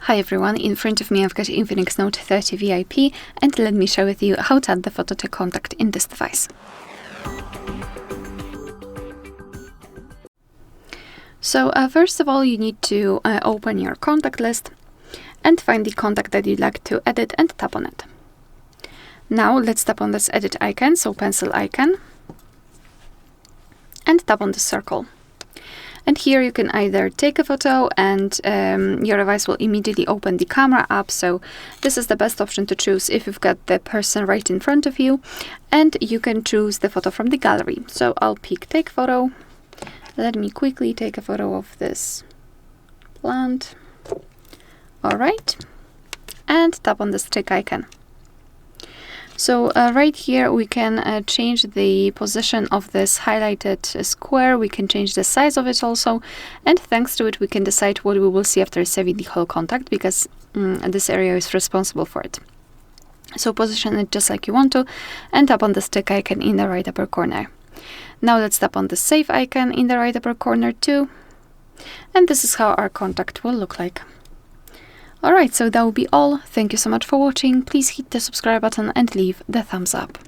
Hi everyone, in front of me I've got INFINIX Note 30 VIP, and let me share with you how to add the photo to contact in this device. So first of all, you need to open your contact list and find the contact that you'd like to edit and tap on it. Now let's tap on this edit icon, so pencil icon, and tap on the circle. And here you can either take a photo and your device will immediately open the camera app. So this is the best option to choose if you've got the person right in front of you. And you can choose the photo from the gallery. So I'll pick take photo. Let me quickly take a photo of this plant. All right. And tap on this tick icon. So right here we can change the position of this highlighted square. We can change the size of it also, and thanks to it we can decide what we will see after saving the whole contact, because this area is responsible for it. So position it just like you want to, and tap on the stick icon in the right upper corner. Now let's tap on the save icon in the right upper corner too, and this is how our contact will look like. Alright, so that will be all. Thank you so much for watching. Please hit the subscribe button and leave the thumbs up.